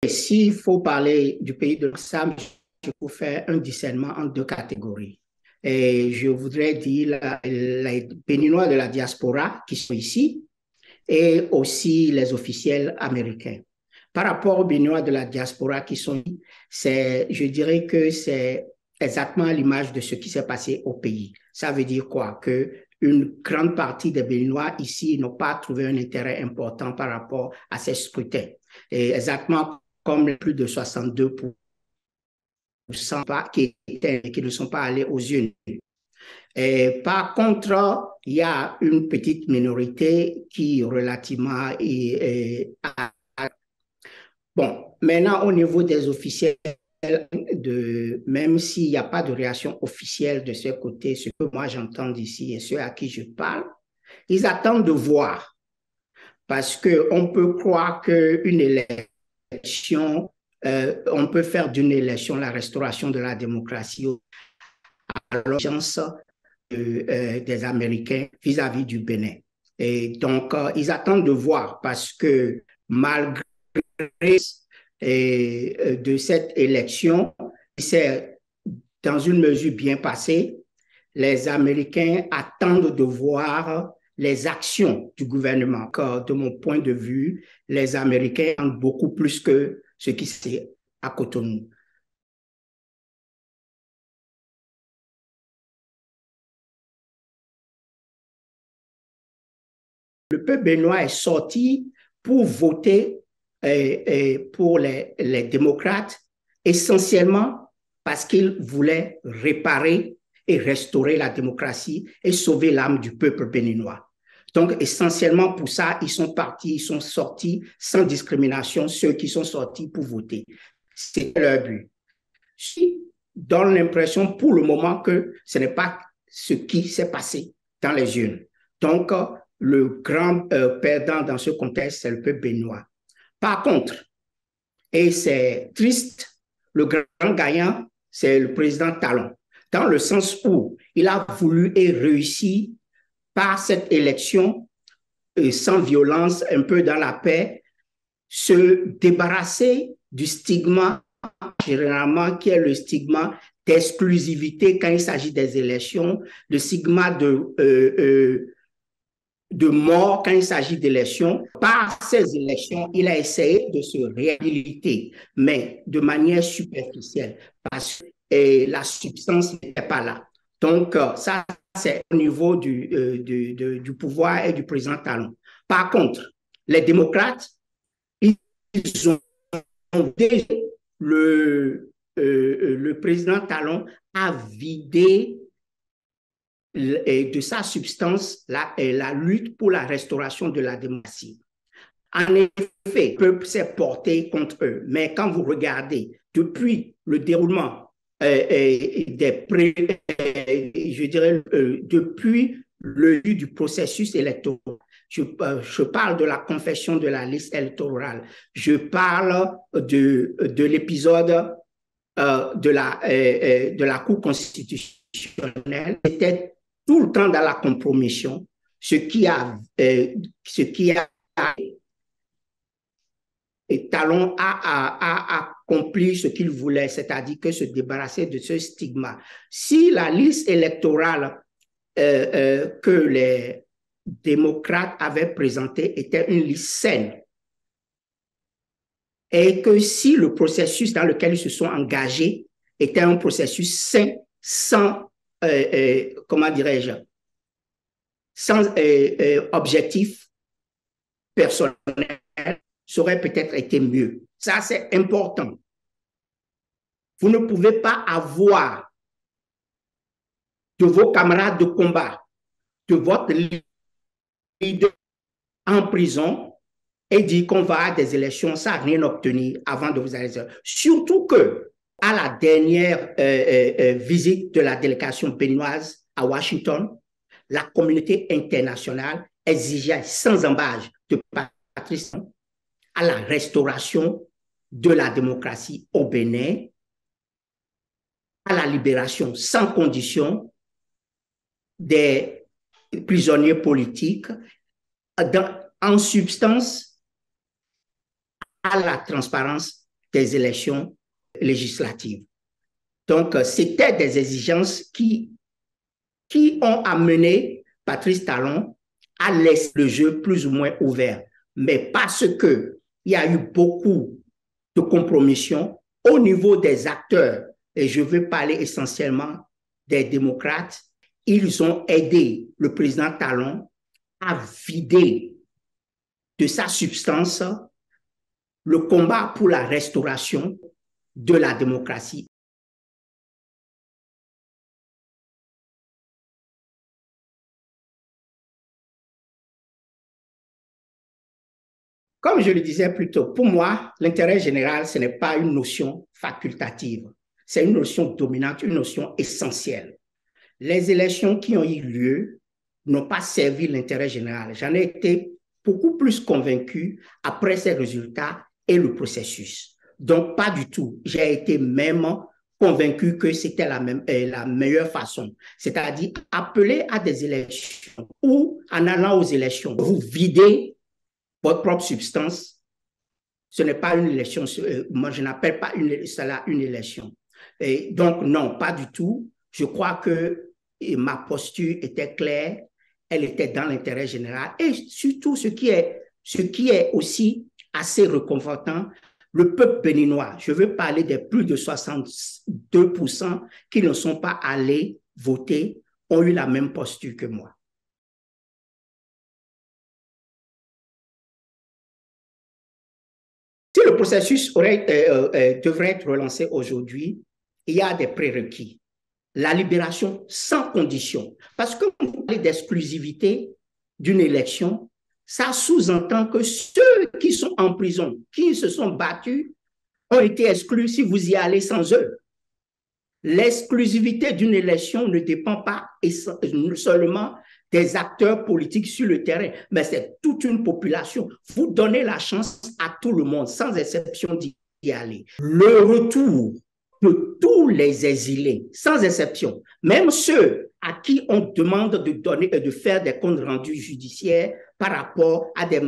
s'il faut parler du pays de l'Issam, je peux faire un discernement en deux catégories. Et je voudrais dire les Béninois de la diaspora qui sont ici et aussi les officiels américains. Par rapport aux Béninois de la diaspora qui sont ici, je dirais que c'est exactement l'image de ce qui s'est passé au pays. Ça veut dire quoi? Que une grande partie des Béninois ici n'ont pas trouvé un intérêt important par rapport à ces scrutins. Et exactement comme plus de 62% qui ne sont pas allés aux urnes. Et par contre, il y a une petite minorité qui relativement bon, maintenant au niveau des officiels, même s'il n'y a pas de réaction officielle de ce côté, ce que moi j'entends d'ici et ceux à qui je parle, ils attendent de voir. Parce qu'on peut croire qu'une élection, on peut faire d'une élection la restauration de la démocratie à l'urgence des Américains vis-à-vis du Bénin. Et donc, ils attendent de voir parce que malgré de cette élection, c'est dans une mesure bien passée, les Américains attendent de voir les actions du gouvernement. De mon point de vue, les Américains attendent beaucoup plus que ce qui se fait à Cotonou. Le peuple béninois est sorti pour voter pour les démocrates, essentiellement parce qu'ils voulaient réparer et restaurer la démocratie et sauver l'âme du peuple béninois. Donc, essentiellement pour ça, ils sont partis, ils sont sortis sans discrimination, ceux qui sont sortis pour voter. C'est leur but. Je donne l'impression pour le moment que ce n'est pas ce qui s'est passé dans les urnes. Donc, le grand perdant dans ce contexte, c'est le peuple béninois. Par contre, et c'est triste, le grand gagnant, c'est le président Talon, dans le sens où il a voulu et réussi par cette élection sans violence, un peu dans la paix, se débarrasser du stigma, généralement, qui est le stigma d'exclusivité quand il s'agit des élections, le stigma de mort quand il s'agit d'élections. Par ces élections, il a essayé de se réhabiliter, mais de manière superficielle, parce que la substance n'était pas là. Donc, ça, c'est au niveau du pouvoir et du président Talon. Par contre, les démocrates, ils ont déjà le président Talon a vidé de sa substance la lutte pour la restauration de la démocratie. En effet, le peuple s'est porté contre eux, mais quand vous regardez depuis le déroulement je dirais depuis le début du processus électoral, je parle de la confession de la liste électorale, je parle de l'épisode de la Cour constitutionnelle, c'était tout le temps dans la compromission, ce qui a et Talon a accompli ce qu'il voulait, c'est-à-dire que se débarrasser de ce stigma. Si la liste électorale que les démocrates avaient présentée était une liste saine, et que si le processus dans lequel ils se sont engagés était un processus sain, sans, comment dirais-je, sans objectif personnel, ça aurait peut-être été mieux. Ça, c'est important. Vous ne pouvez pas avoir de vos camarades de combat, de votre leader en prison et dire qu'on va à des élections sans rien obtenir avant de vous aller. Surtout que à la dernière visite de la délégation béninoise à Washington, la communauté internationale exigeait sans embâche de Patrice à la restauration de la démocratie au Bénin, à la libération sans condition des prisonniers politiques, en substance à la transparence des élections législatives. Donc, c'était des exigences qui ont amené Patrice Talon à laisser le jeu plus ou moins ouvert. Mais parce qu'il y a eu beaucoup de compromissions au niveau des acteurs, et je veux parler essentiellement des démocrates, ils ont aidé le président Talon à vider de sa substance le combat pour la restauration de la démocratie. Comme je le disais plus tôt, pour moi, l'intérêt général, ce n'est pas une notion facultative. C'est une notion dominante, une notion essentielle. Les élections qui ont eu lieu n'ont pas servi l'intérêt général. J'en ai été beaucoup plus convaincu après ces résultats et le processus. Donc, pas du tout. J'ai été même convaincu que c'était la meilleure façon. C'est-à-dire appeler à des élections ou en allant aux élections, vous videz votre propre substance, ce n'est pas une élection. Moi, je n'appelle pas cela une élection. Et donc, non, pas du tout. Je crois que ma posture était claire, elle était dans l'intérêt général. Et surtout, ce qui est aussi assez réconfortant, le peuple béninois, je veux parler des plus de 62% qui ne sont pas allés voter, ont eu la même posture que moi. Si le processus devrait être relancé aujourd'hui, il y a des prérequis. La libération sans condition. Parce que quand vous parlez d'exclusivité d'une élection, ça sous-entend que ceux qui sont en prison, qui se sont battus, ont été exclus si vous y allez sans eux. L'exclusivité d'une élection ne dépend pas seulement des acteurs politiques sur le terrain, mais c'est toute une population. Vous donnez la chance à tout le monde, sans exception, d'y aller. Le retour de tous les exilés, sans exception, même ceux à qui on demande de faire des comptes rendus judiciaires par rapport à des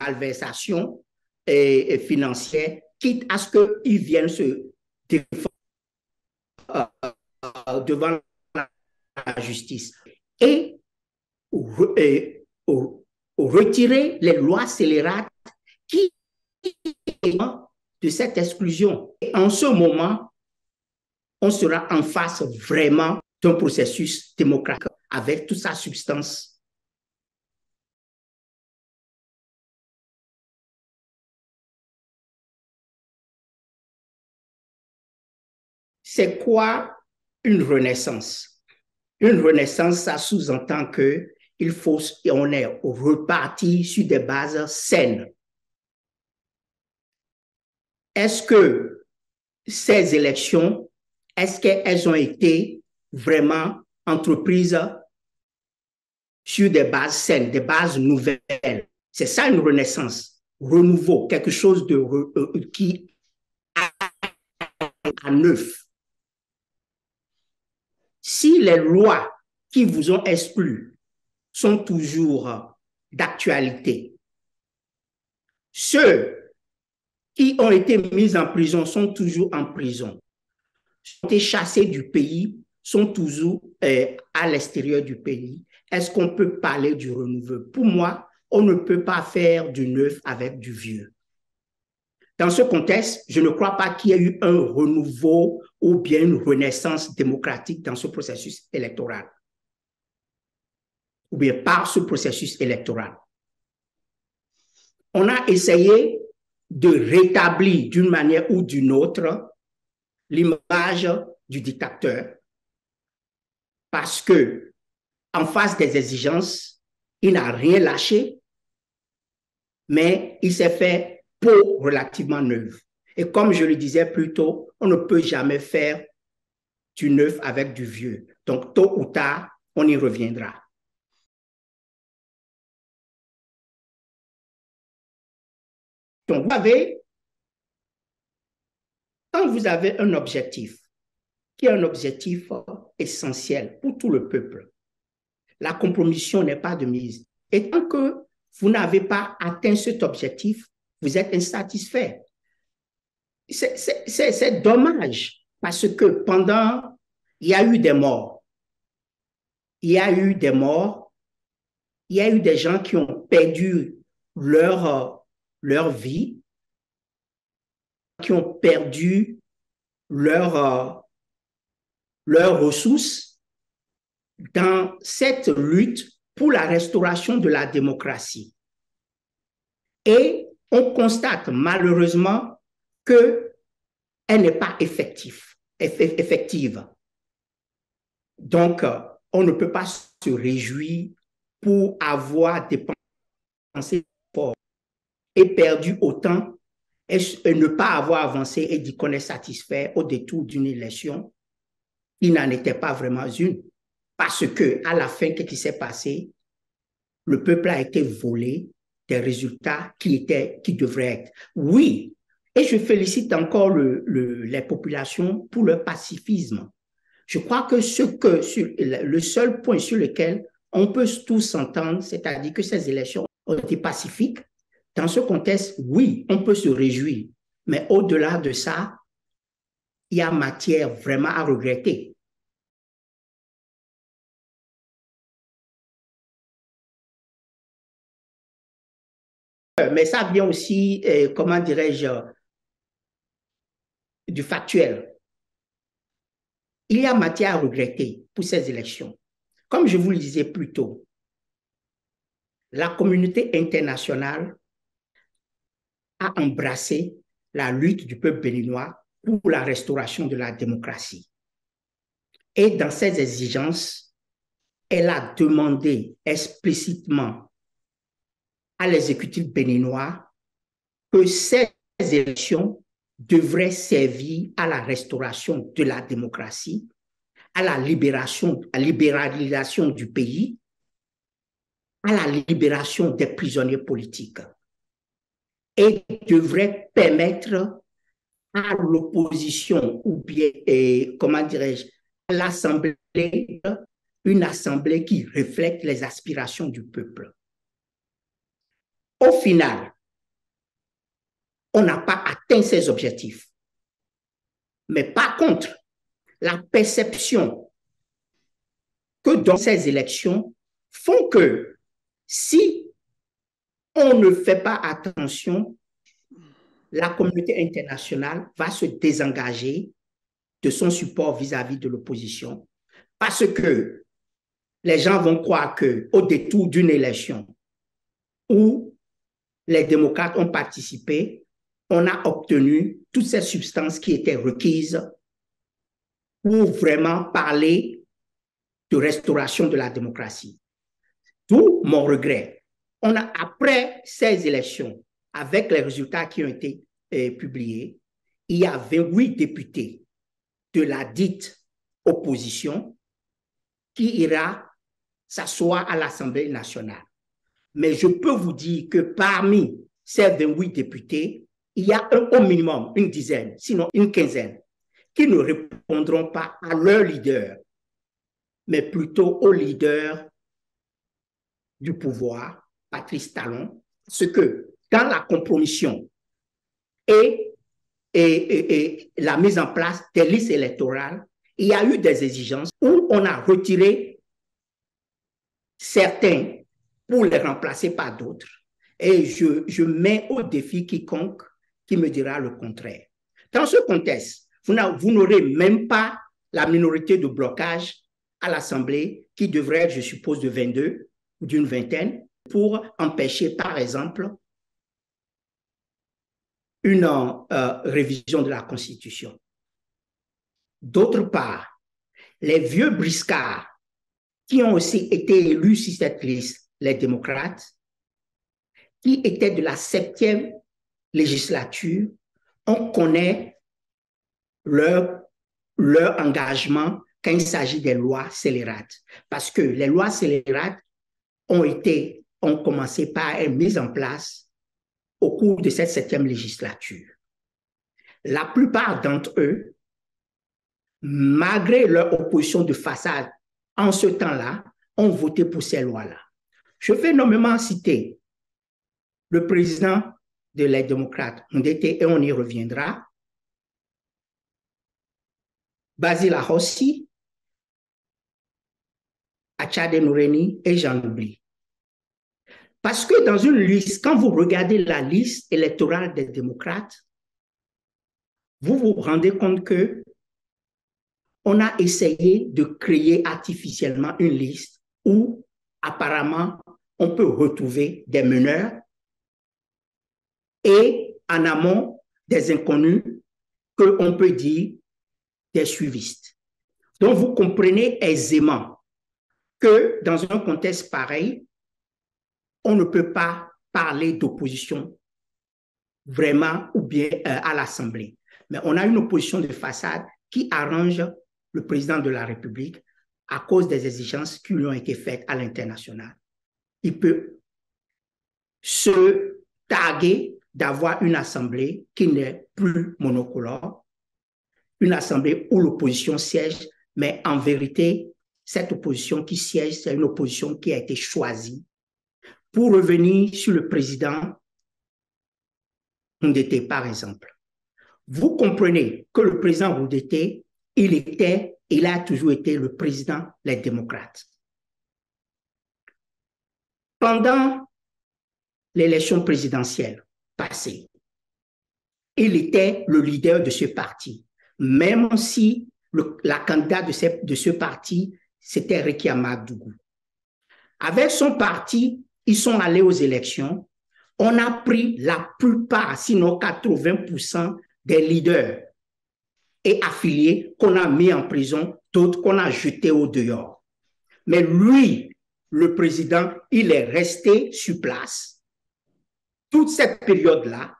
malversations financières, quitte à ce qu'ils viennent se défendre devant la justice et retirer les lois scélérates qui de cette exclusion. Et en ce moment, on sera en face vraiment d'un processus démocratique avec toute sa substance. C'est quoi une renaissance? Une renaissance, ça sous-entend qu'on est reparti sur des bases saines. Est-ce que ces élections, est-ce qu'elles ont été vraiment entreprises sur des bases saines, des bases nouvelles? C'est ça une renaissance, renouveau, quelque chose qui est à neuf. Si les lois qui vous ont exclus sont toujours d'actualité, ceux qui ont été mis en prison sont toujours en prison, ont été chassés du pays, sont toujours à l'extérieur du pays, est-ce qu'on peut parler du renouveau? Pour moi, on ne peut pas faire du neuf avec du vieux. Dans ce contexte, je ne crois pas qu'il y ait eu un renouveau ou bien une renaissance démocratique dans ce processus électoral, ou bien par ce processus électoral. On a essayé de rétablir d'une manière ou d'une autre l'image du dictateur parce que en face des exigences, il n'a rien lâché, mais il s'est fait peau relativement neuve. Et comme je le disais plus tôt, on ne peut jamais faire du neuf avec du vieux. Donc, tôt ou tard, on y reviendra. Donc, quand vous avez un objectif, qui est un objectif essentiel pour tout le peuple, la compromission n'est pas de mise. Et tant que vous n'avez pas atteint cet objectif, vous êtes insatisfait. c'est dommage parce que il y a eu des morts. Il y a eu des morts. Il y a eu des gens qui ont perdu leur vie, qui ont perdu leurs ressources dans cette lutte pour la restauration de la démocratie. Et on constate malheureusement qu'elle n'est pas effective. Donc, on ne peut pas se réjouir pour avoir dépensé fort et perdu autant et ne pas avoir avancé et dit qu'on est satisfait au détour d'une élection. Il n'en était pas vraiment une. Parce qu'à la fin, qu'est-ce qui s'est passé? Le peuple a été volé des résultats qui devraient être. Oui, et je félicite encore les populations pour leur pacifisme. Je crois que le seul point sur lequel on peut tous s'entendre, c'est-à-dire que ces élections ont été pacifiques, dans ce contexte, oui, on peut se réjouir. Mais au-delà de ça, il y a matière vraiment à regretter. Mais ça vient aussi, comment dirais-je, du factuel. Il y a matière à regretter pour ces élections. Comme je vous le disais plus tôt, la communauté internationale a embrassé la lutte du peuple béninois pour la restauration de la démocratie. Et dans ces exigences, elle a demandé explicitement à l'exécutif béninois que ces élections devraient servir à la restauration de la démocratie, à la libéralisation du pays, à la libération des prisonniers politiques et devraient permettre à l'opposition ou bien, comment dirais-je, à l'Assemblée, une assemblée qui reflète les aspirations du peuple. Au final, on n'a pas atteint ces objectifs. Mais par contre, la perception que dans ces élections font que si on ne fait pas attention, la communauté internationale va se désengager de son support vis-à-vis de l'opposition parce que les gens vont croire qu'au détour d'une élection où les démocrates ont participé, on a obtenu toutes ces substances qui étaient requises pour vraiment parler de restauration de la démocratie. D'où mon regret. Après ces élections, avec les résultats qui ont été publiés, il y a 28 députés de la dite opposition qui ira s'asseoir à l'Assemblée nationale. Mais je peux vous dire que parmi ces 28 députés, il y a au minimum une dizaine, sinon une quinzaine, qui ne répondront pas à leur leader, mais plutôt au leader du pouvoir, Patrice Talon, ce que dans la compromission et la mise en place des listes électorales, il y a eu des exigences où on a retiré certains pour les remplacer par d'autres. Et je mets au défi quiconque qui me dira le contraire. Dans ce contexte, vous n'aurez même pas la minorité de blocage à l'Assemblée qui devrait être, je suppose, de 22 ou d'une vingtaine pour empêcher, par exemple, une révision de la Constitution. D'autre part, les vieux briscards qui ont aussi été élus sur cette liste, les démocrates, qui étaient de la 7e législature, on connaît leur engagement quand il s'agit des lois scélérates. Parce que les lois scélérates ont commencé par être mises en place au cours de cette 7e législature. La plupart d'entre eux, malgré leur opposition de façade en ce temps-là, ont voté pour ces lois-là. Je vais nommément citer le président de les démocrates, Ndete, et on y reviendra, Basile Ahossi, Achade Noureni et j'en oublie. Parce que dans une liste, quand vous regardez la liste électorale des démocrates, vous vous rendez compte que on a essayé de créer artificiellement une liste où apparemment on peut retrouver des meneurs et en amont des inconnus qu'on peut dire des suivistes. Donc vous comprenez aisément que dans un contexte pareil, on ne peut pas parler d'opposition vraiment ou bien à l'Assemblée. Mais on a une opposition de façade qui arrange le président de la République à cause des exigences qui lui ont été faites à l'international. Il peut se targuer d'avoir une assemblée qui n'est plus monocolore, une assemblée où l'opposition siège, mais en vérité, cette opposition qui siège, c'est une opposition qui a été choisie. Pour revenir sur le président Ndete, par exemple, vous comprenez que le président Ndete, il a toujours été le président des démocrates. Pendant l'élection présidentielle passée, il était le leader de ce parti, même si la candidate de ce parti, c'était Rekia Amadougou. Avec son parti, ils sont allés aux élections. On a pris la plupart, sinon 80% des leaders et affiliés qu'on a mis en prison, d'autres qu'on a jetés au dehors. Mais lui, le président, il est resté sur place. Toute cette période-là,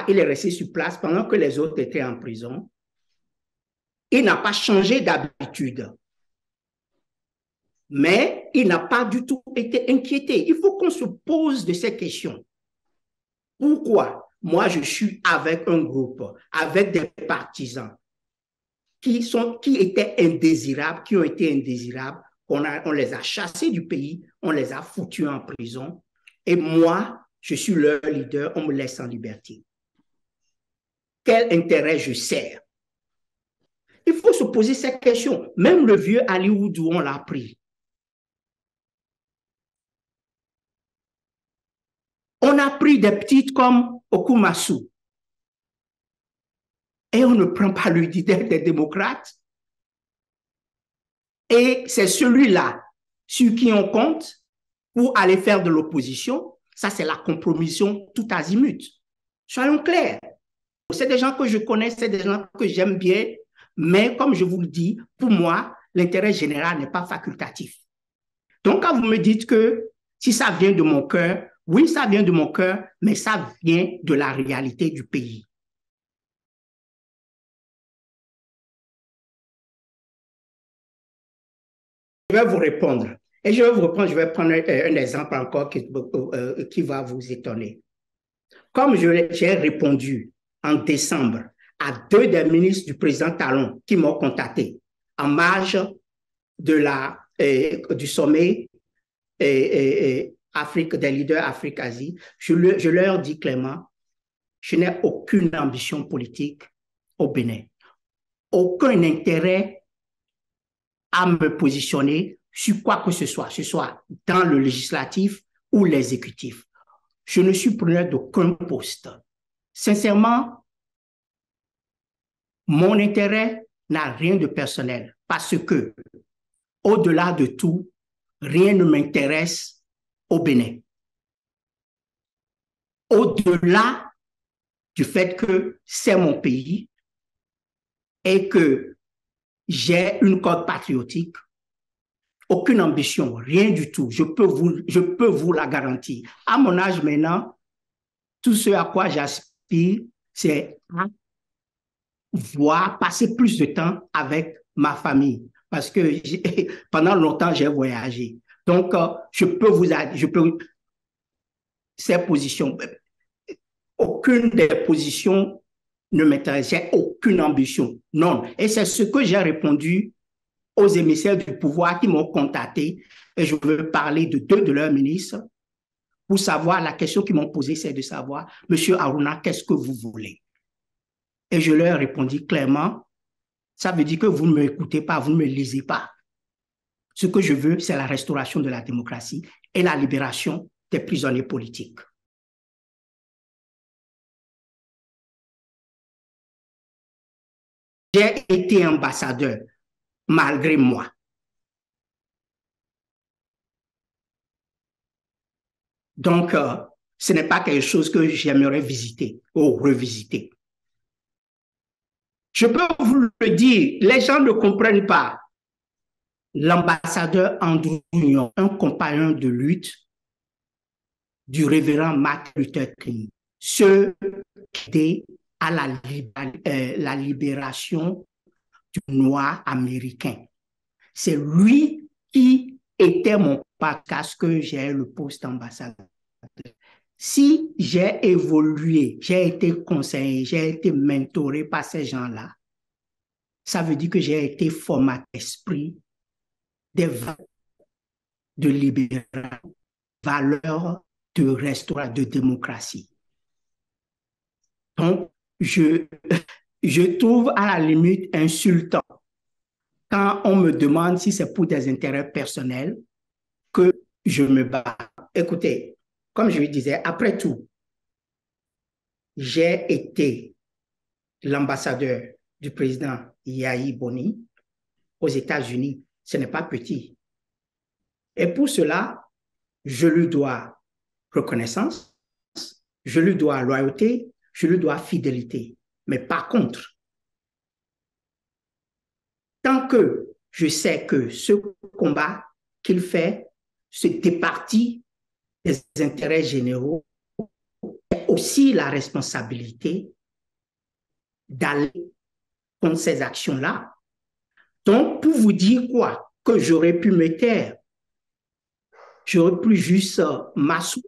il est resté sur place pendant que les autres étaient en prison. Il n'a pas changé d'habitude. Mais il n'a pas du tout été inquiété. Il faut qu'on se pose de ces questions. Pourquoi moi je suis avec un groupe, avec des partisans qui étaient indésirables, qui ont été indésirables, on les a chassés du pays, on les a foutus en prison, et moi, je suis leur leader, on me laisse en liberté. Quel intérêt je sers? Il faut se poser cette question. Même le vieux Ali Oudou, on l'a pris. On a pris des petites comme Okumasu. Et on ne prend pas le leader des démocrates. Et c'est celui-là sur qui on compte pour aller faire de l'opposition. Ça, c'est la compromission tout azimut. Soyons clairs. C'est des gens que je connais, c'est des gens que j'aime bien. Mais comme je vous le dis, pour moi, l'intérêt général n'est pas facultatif. Donc, quand vous me dites que si ça vient de mon cœur, oui, ça vient de mon cœur, mais ça vient de la réalité du pays. Je vais vous répondre. Et je vais prendre un exemple encore qui va vous étonner. Comme j'ai répondu en décembre à 2 des ministres du président Talon qui m'ont contacté en marge du sommet Afrique, des leaders Afrique-Asie, je leur dis clairement, je n'ai aucune ambition politique au Bénin, aucun intérêt à me positionner sur quoi que ce soit dans le législatif ou l'exécutif. Je ne suis preneur d'aucun poste. Sincèrement, mon intérêt n'a rien de personnel parce que, au-delà de tout, rien ne m'intéresse au Bénin. Au-delà du fait que c'est mon pays et que j'ai une corde patriotique, aucune ambition, rien du tout. Je peux vous la garantir. À mon âge maintenant, tout ce à quoi j'aspire, c'est passer plus de temps avec ma famille. Parce que pendant longtemps, j'ai voyagé. Donc, ces positions, aucune des positions ne m'intéressait, aucune ambition. Non. Et c'est ce que j'ai répondu aux émissaires du pouvoir qui m'ont contacté. Et je veux parler de 2 de leurs ministres pour savoir, la question qu'ils m'ont posée, c'est de savoir, Monsieur Aruna, qu'est-ce que vous voulez? Et je leur ai répondu clairement, ça veut dire que vous ne m'écoutez pas, vous ne me lisez pas. Ce que je veux, c'est la restauration de la démocratie et la libération des prisonniers politiques. J'ai été ambassadeur malgré moi. Donc, ce n'est pas quelque chose que j'aimerais visiter ou revisiter. Je peux vous le dire, les gens ne comprennent pas. L'ambassadeur Andrew Union, un compagnon de lutte du révérend Martin Luther King, ce qui à la libération du noir américain. C'est lui qui était mon podcast que j'ai le poste d'ambassadeur. Si j'ai évolué, j'ai été conseillé, j'ai été mentoré par ces gens-là, ça veut dire que j'ai été formaté d'esprit des valeurs de libération, valeurs de restauration, de démocratie. Donc, je trouve à la limite insultant quand on me demande si c'est pour des intérêts personnels que je me bats. Écoutez, comme je le disais, après tout, j'ai été l'ambassadeur du président Yahi Boni aux États-Unis. Ce n'est pas petit. Et pour cela, je lui dois reconnaissance, je lui dois loyauté, je lui dois fidélité. Mais par contre, tant que je sais que ce combat qu'il fait se départit des intérêts généraux, et aussi la responsabilité d'aller contre ces actions-là. Donc, pour vous dire quoi? Que j'aurais pu me taire. J'aurais pu juste m'asseoir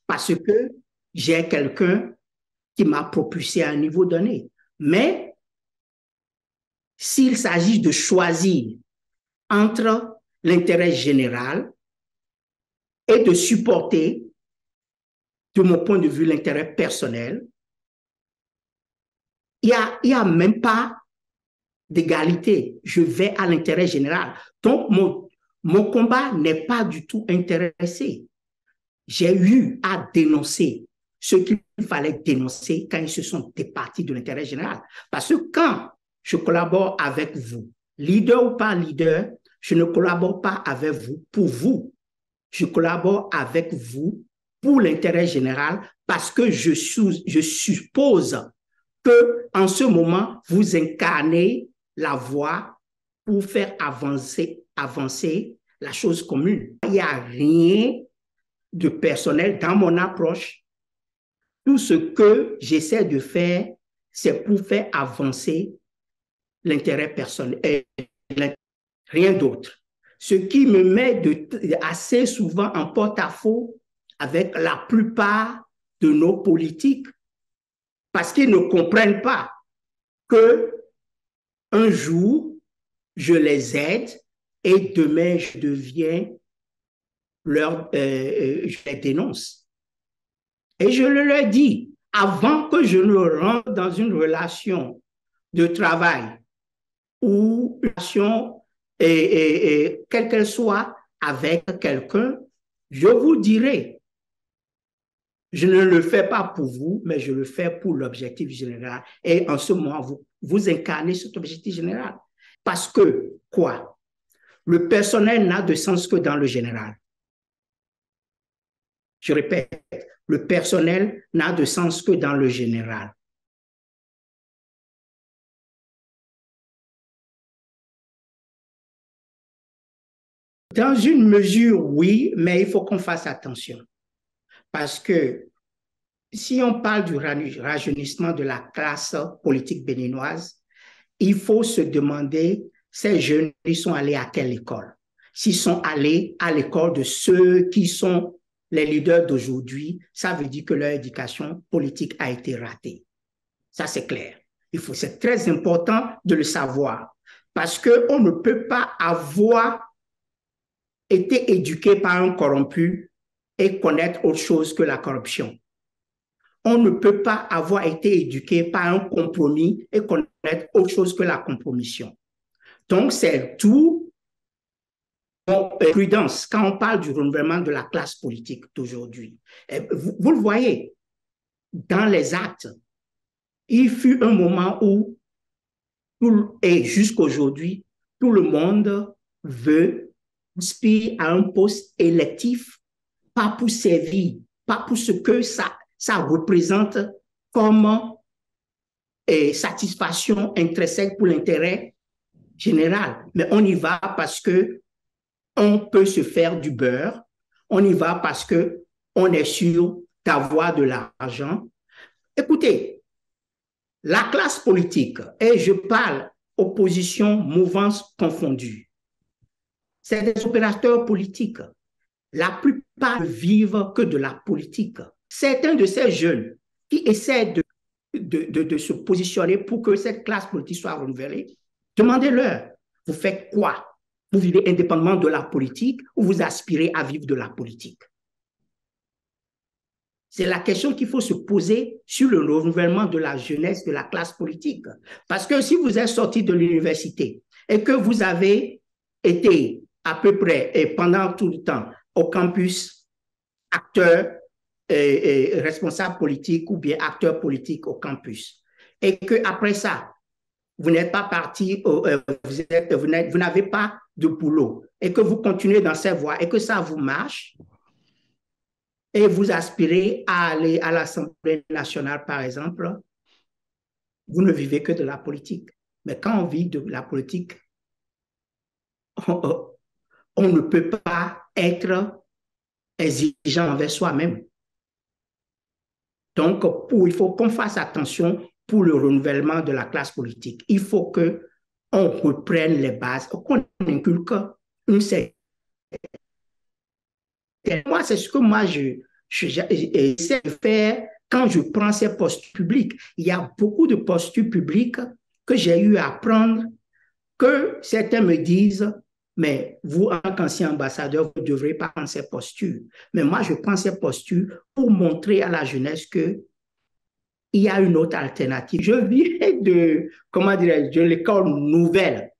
parce que j'ai quelqu'un qui m'a propulsé à un niveau donné. Mais s'il s'agit de choisir entre l'intérêt général et de supporter, de mon point de vue, l'intérêt personnel, il n'y a même pas d'égalité. Je vais à l'intérêt général. Donc, mon combat n'est pas du tout intéressé. J'ai eu à dénoncer ce qu'il fallait dénoncer quand ils se sont départis de l'intérêt général. Parce que quand je collabore avec vous, leader ou pas leader, je ne collabore pas avec vous pour vous. Je collabore avec vous pour l'intérêt général parce que je suppose que en ce moment, vous incarnez la voie pour faire avancer la chose commune. Il n'y a rien de personnel dans mon approche. Tout ce que j'essaie de faire, c'est pour faire avancer l'intérêt personnel, rien d'autre. Ce qui me met assez souvent en porte-à-faux avec la plupart de nos politiques, parce qu'ils ne comprennent pas que un jour, je les aide et demain, je les dénonce. Et je leur dis, avant que je ne rentre dans une relation de travail ou une relation, quelle qu'elle soit, avec quelqu'un, je vous dirai, je ne le fais pas pour vous, mais je le fais pour l'objectif général. Et en ce moment, vous incarnez cet objectif général. Parce que, quoi? Le personnel n'a de sens que dans le général. Je répète, le personnel n'a de sens que dans le général. Dans une mesure, oui, mais il faut qu'on fasse attention. Parce que si on parle du rajeunissement de la classe politique béninoise, il faut se demander, ces jeunes, ils sont allés à quelle école? S'ils sont allés à l'école de ceux qui sont les leaders d'aujourd'hui, ça veut dire que leur éducation politique a été ratée. Ça, c'est clair. C'est très important de le savoir parce qu'on ne peut pas avoir été éduqué par un corrompu et connaître autre chose que la corruption. on ne peut pas avoir été éduqué par un compromis et connaître autre chose que la compromission. Donc, c'est tout prudence quand on parle du renouvellement de la classe politique d'aujourd'hui. Vous le voyez, dans les actes, il fut un moment où, et jusqu'aujourd'hui, tout le monde veut aspirer à un poste électif, pas pour servir, pas pour ce que ça représente comme satisfaction intrinsèque pour l'intérêt général. Mais on y va parce que on peut se faire du beurre, on y va parce que on est sûr d'avoir de l'argent. Écoutez, la classe politique, et je parle opposition, mouvance confondue, c'est des opérateurs politiques. La plupart ne vivent que de la politique. Certains de ces jeunes qui essaient de se positionner pour que cette classe politique soit renouvelée, demandez-leur, vous faites quoi? Vous vivez indépendamment de la politique ou vous aspirez à vivre de la politique? C'est la question qu'il faut se poser sur le renouvellement de la jeunesse de la classe politique. Parce que si vous êtes sorti de l'université et que vous avez été à peu près et pendant tout le temps au campus acteur et responsable politique ou bien acteur politique au campus, et qu'après ça, vous n'êtes pas parti, vous n'avez pas de boulot, et que vous continuez dans cette voie et que ça vous marche, et vous aspirez à aller à l'Assemblée nationale, par exemple, vous ne vivez que de la politique. Mais quand on vit de la politique, on ne peut pas être exigeant envers soi-même. Donc, il faut qu'on fasse attention pour le renouvellement de la classe politique. Il faut qu'on reprenne les bases, qu'on inculque une certaine. Moi, c'est ce que moi, j'essaie de faire quand je prends ces postes publics. Il y a beaucoup de postes publics que j'ai eu à prendre, que certains me disent, mais vous, en tant qu'ancien ambassadeur, vous ne devrez pas prendre ces postures. Mais moi, je prends ces postures pour montrer à la jeunesse que il y a une autre alternative. Je viens de, de l'école nouvelle.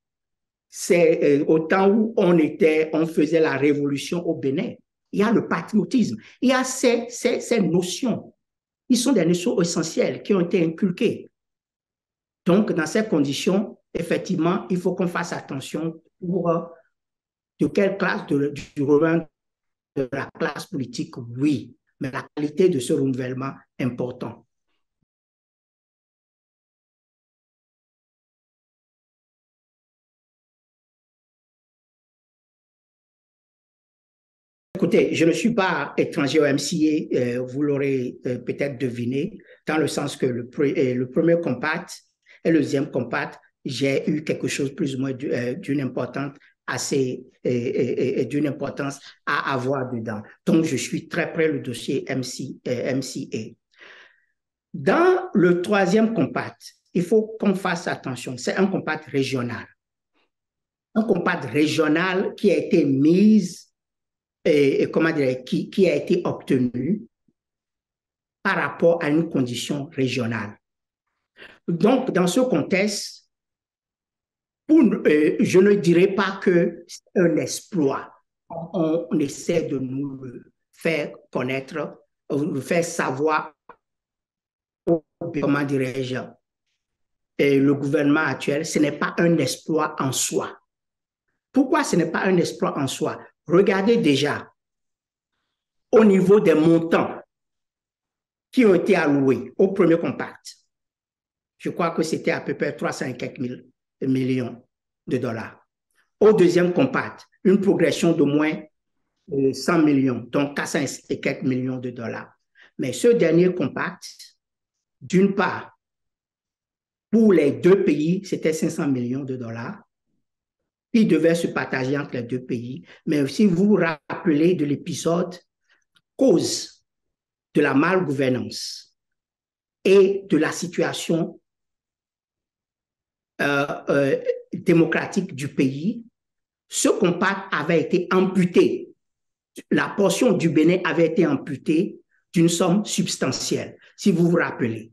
C'est au temps où on faisait la révolution au Bénin. Il y a le patriotisme. Il y a ces notions. Ils sont des notions essentielles qui ont été inculquées. Donc, dans ces conditions, effectivement, il faut qu'on fasse attention pour de quelle classe du revenu de la classe politique, oui, mais la qualité de ce renouvellement important. Écoutez, je ne suis pas étranger au MCA, vous l'aurez peut-être deviné, dans le sens que le premier compact et le deuxième compact, j'ai eu quelque chose plus ou moins d'une importance d'une importance à avoir dedans. Donc, je suis très près du dossier MCA. Dans le troisième compact, il faut qu'on fasse attention, c'est un compact régional. Un compact régional qui a été mis comment dire, qui a été obtenu par rapport à une condition régionale. Donc, dans ce contexte, je ne dirais pas que c'est un exploit. On essaie de nous le faire connaître, de faire savoir, comment dirais-je, le gouvernement actuel, ce n'est pas un exploit en soi. Pourquoi ce n'est pas un exploit en soi? Regardez déjà au niveau des montants qui ont été alloués au premier compact. Je crois que c'était à peu près 304 000 millions de dollars. Au deuxième compact, une progression de moins 100 millions, donc 404 millions de dollars. Mais ce dernier compact, d'une part, pour les deux pays, c'était 500 millions de dollars qui devaient se partager entre les deux pays. Mais si vous vous rappelez de l'épisode cause de la malgouvernance et de la situation démocratique du pays, ce compact avait été amputé. La portion du Bénin avait été amputée d'une somme substantielle, si vous vous rappelez.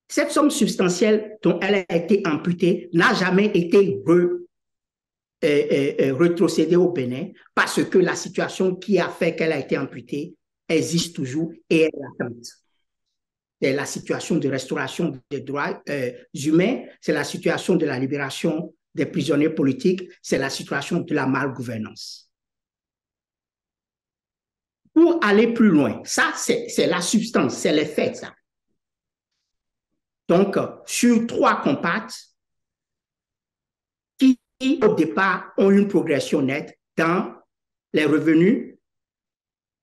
Cette somme substantielle dont elle a été amputée n'a jamais été rétrocédée au Bénin parce que la situation qui a fait qu'elle a été amputée existe toujours et est latente. C'est la situation de restauration des droits humains, c'est la situation de la libération des prisonniers politiques, c'est la situation de la malgouvernance. Pour aller plus loin, ça, c'est la substance, c'est les faits, ça. Donc, sur 3 compacts qui, au départ, ont une progression nette dans les revenus,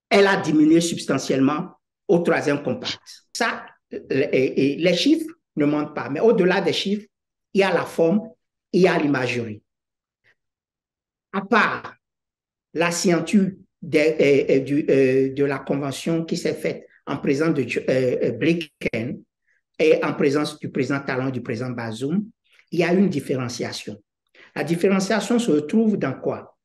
elle a diminué substantiellement au 3e compact. Ça, et les chiffres ne mentent pas, mais au-delà des chiffres, il y a la forme, il y a l'imagerie. À part la signature de la convention qui s'est faite en présence de Blinken et en présence du président Talon et du président Bazoum, il y a une différenciation. La différenciation se retrouve dans quoi?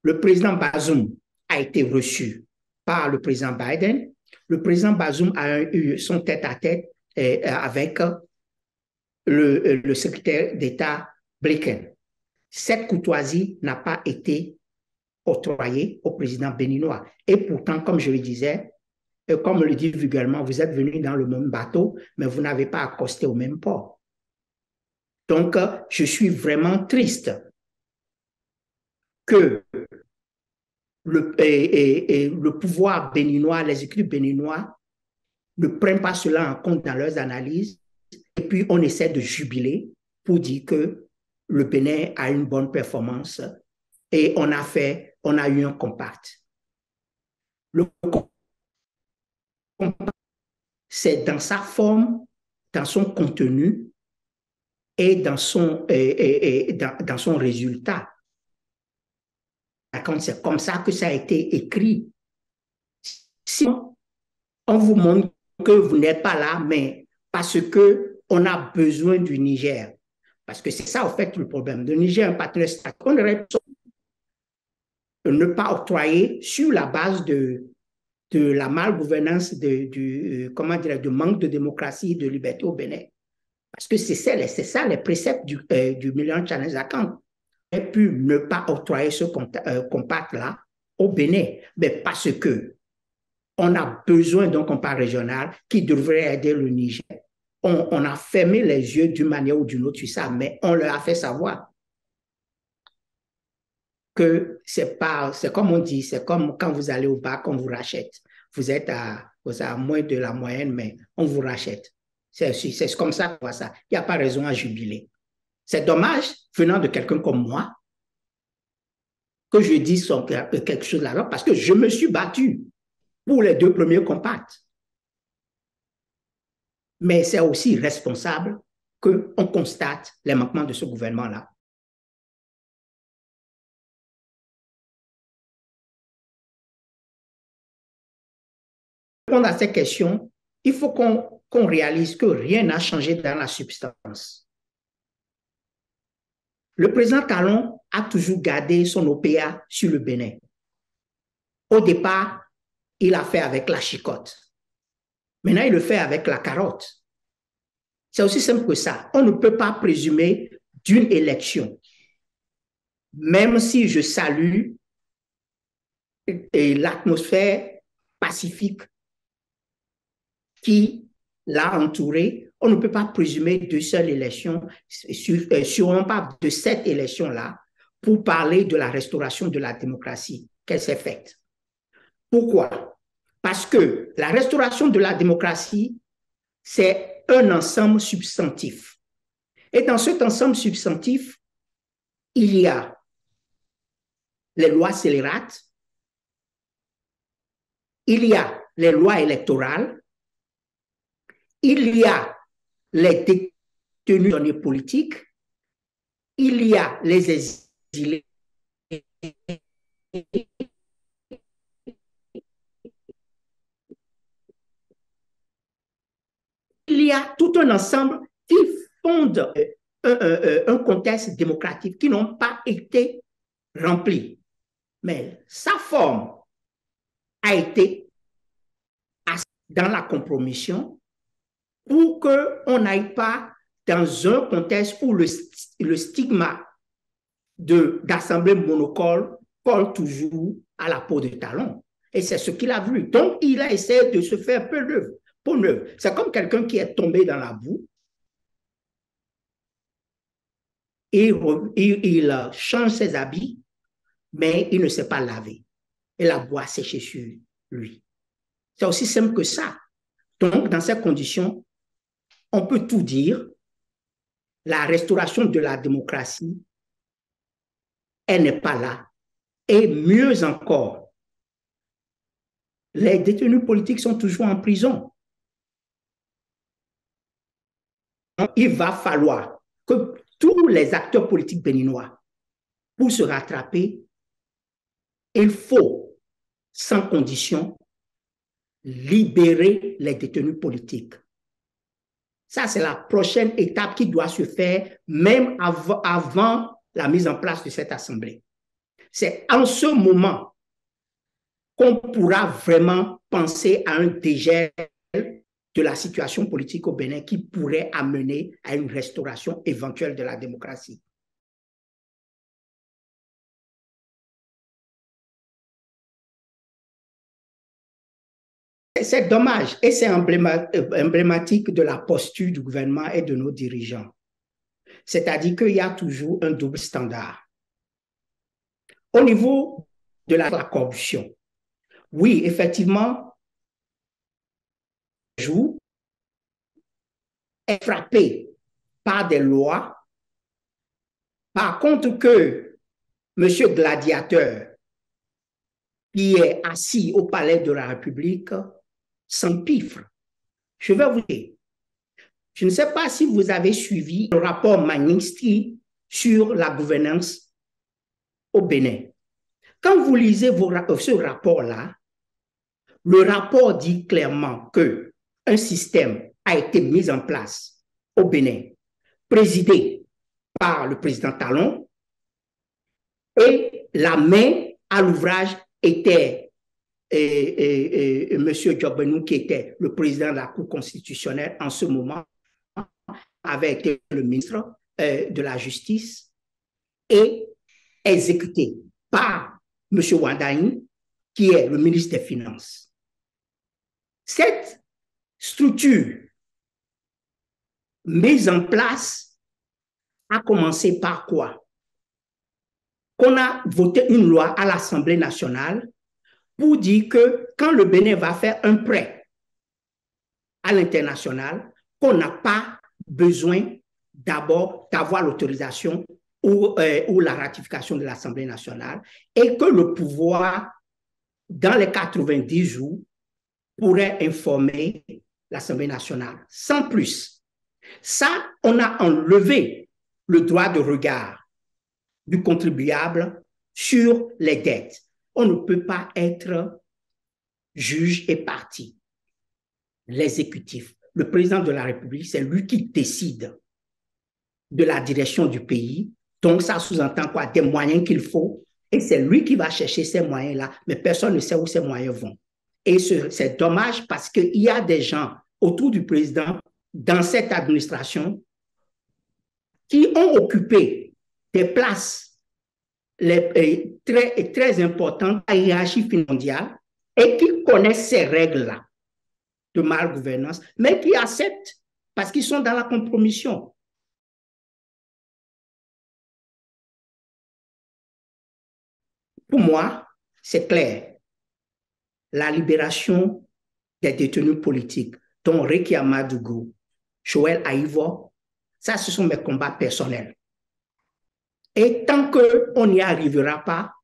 Le président Bazoum a été reçu par le président Biden. Le président Bazoum a eu son tête-à-tête avec le secrétaire d'État Blinken. Cette courtoisie n'a pas été octroyée au président béninois. Et pourtant, comme je le disais, comme le dit vulgairement, vous êtes venus dans le même bateau, mais vous n'avez pas accosté au même port. Donc, je suis vraiment triste que le pouvoir béninois, l'exécutif béninois, ne prennent pas cela en compte dans leurs analyses. Et puis, on essaie de jubiler pour dire que le Bénin a une bonne performance et on a eu un compact. Le compact, c'est dans sa forme, dans son contenu et dans son résultat. C'est comme ça que ça a été écrit. Si on vous montre que vous n'êtes pas là, mais parce qu'on a besoin du Niger. Parce que c'est ça, en fait, le problème. Le Niger est un partenaire stratégique. On aurait ne pas octroyer sur la base de la malgouvernance, du manque de démocratie et de liberté au Bénin. Parce que c'est ça les préceptes du Millennium Challenge Account. On aurait pu ne pas octroyer ce compact-là au Bénin, mais parce que on a besoin d'un compact régional qui devrait aider le Niger. On a fermé les yeux d'une manière ou d'une autre sur ça, mais on leur a fait savoir que c'est comme on dit, c'est comme quand vous allez au bac, on vous rachète. Vous êtes à moins de la moyenne, mais on vous rachète. C'est comme ça qu'on voit ça. Il n'y a pas raison à jubiler. C'est dommage, venant de quelqu'un comme moi, que je dise quelque chose là-bas, parce que je me suis battu pour les 2 premiers compacts. Mais c'est aussi responsable qu'on constate les manquements de ce gouvernement-là. Pour répondre à ces questions, il faut qu'on réalise que rien n'a changé dans la substance. Le président Talon a toujours gardé son OPA sur le Bénin. Au départ, il a fait avec la chicotte. Maintenant, il le fait avec la carotte. C'est aussi simple que ça. On ne peut pas présumer d'une élection. Même si je salue l'atmosphère pacifique qui l'a entouré, on ne peut pas présumer de seule élection, sûrement pas de cette élection-là, pour parler de la restauration de la démocratie qu'elle s'est faite. Pourquoi? Parce que la restauration de la démocratie, c'est un ensemble substantif. Et dans cet ensemble substantif, il y a les lois scélérates, il y a les lois électorales, il y a les détenus politiques, il y a les exilés, il y a tout un ensemble qui fonde un contexte démocratique qui n'ont pas été remplis. Mais sa forme a été dans la compromission pour qu'on n'aille pas dans un contexte où le stigma d'assemblée monocole colle toujours à la peau de talon. Et c'est ce qu'il a voulu. Donc, il a essayé de se faire peau neuve. C'est comme quelqu'un qui est tombé dans la boue. Il change ses habits, mais il ne sait pas laver. Et la boue a séché sur lui. C'est aussi simple que ça. Donc, dans ces conditions, on peut tout dire. La restauration de la démocratie, elle n'est pas là. Et mieux encore, les détenus politiques sont toujours en prison. Il va falloir que tous les acteurs politiques béninois, pour se rattraper, il faut, sans condition, libérer les détenus politiques. Ça, c'est la prochaine étape qui doit se faire même avant la mise en place de cette assemblée. C'est en ce moment qu'on pourra vraiment penser à un dégel de la situation politique au Bénin qui pourrait amener à une restauration éventuelle de la démocratie. C'est dommage et c'est emblématique de la posture du gouvernement et de nos dirigeants. C'est-à-dire qu'il y a toujours un double standard. Au niveau de la corruption, oui, effectivement, joue est frappé par des lois. Par contre, que M. Gladiateur, qui est assis au palais de la République, s'empiffre. Je vais vous dire, je ne sais pas si vous avez suivi le rapport Magnitsky sur la gouvernance au Bénin. Quand vous lisez ce rapport-là, le rapport dit clairement qu'un système a été mis en place au Bénin, présidé par le président Talon, et la main à l'ouvrage était M. Djobbenou, qui était le président de la Cour constitutionnelle en ce moment, avait été le ministre de la Justice et exécuté par M. Wandani, qui est le ministre des Finances. Cette structure mise en place a commencé par quoi? Qu'on a voté une loi à l'Assemblée nationale pour dire que quand le Bénin va faire un prêt à l'international, qu'on n'a pas besoin d'abord d'avoir l'autorisation ou la ratification de l'Assemblée nationale et que le pouvoir, dans les 90 jours, pourrait informer l'Assemblée nationale. Sans plus. Ça, on a enlevé le droit de regard du contribuable sur les dettes. On ne peut pas être juge et partie. L'exécutif, le président de la République, c'est lui qui décide de la direction du pays. Donc, ça sous-entend quoi? Des moyens qu'il faut. Et c'est lui qui va chercher ces moyens-là, mais personne ne sait où ces moyens vont. Et c'est dommage parce qu'il y a des gens autour du président dans cette administration qui ont occupé des places très importantes à la hiérarchie mondiale et qui connaissent ces règles-là de malgouvernance, mais qui acceptent parce qu'ils sont dans la compromission. Pour moi, c'est clair. La libération des détenus politiques, dont Réki Amadougou, Joël Aïvo, ça, ce sont mes combats personnels. Et tant qu'on n'y arrivera pas,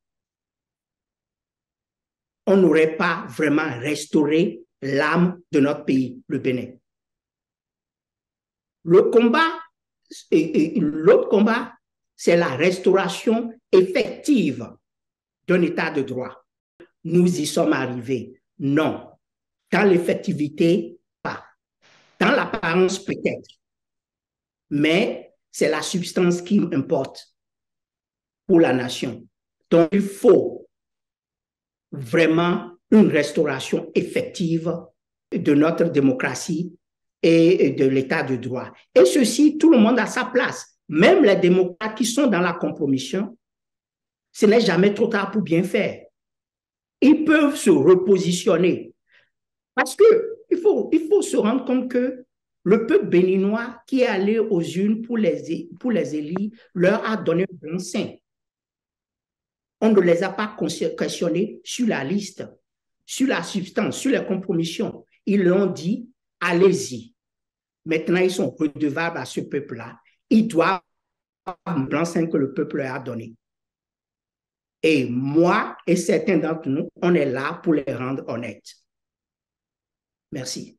on n'aurait pas vraiment restauré l'âme de notre pays, le Bénin. Le combat, l'autre combat, c'est la restauration effective d'un état de droit. Nous y sommes arrivés. Non. Dans l'effectivité, pas. Dans l'apparence, peut-être. Mais c'est la substance qui importe pour la nation. Donc, il faut vraiment une restauration effective de notre démocratie et de l'état de droit. Et ceci, tout le monde a sa place. Même les démocrates qui sont dans la compromission, ce n'est jamais trop tard pour bien faire. Ils peuvent se repositionner. Parce qu'il faut se rendre compte que le peuple béninois qui est allé aux urnes pour les élire leur a donné un blanc-seing. On ne les a pas questionnés sur la liste, sur la substance, sur les compromissions. Ils leur ont dit, allez-y. Maintenant, ils sont redevables à ce peuple-là. Ils doivent avoir un blanc-seing que le peuple leur a donné. Et moi et certains d'entre nous, on est là pour les rendre honnêtes. Merci.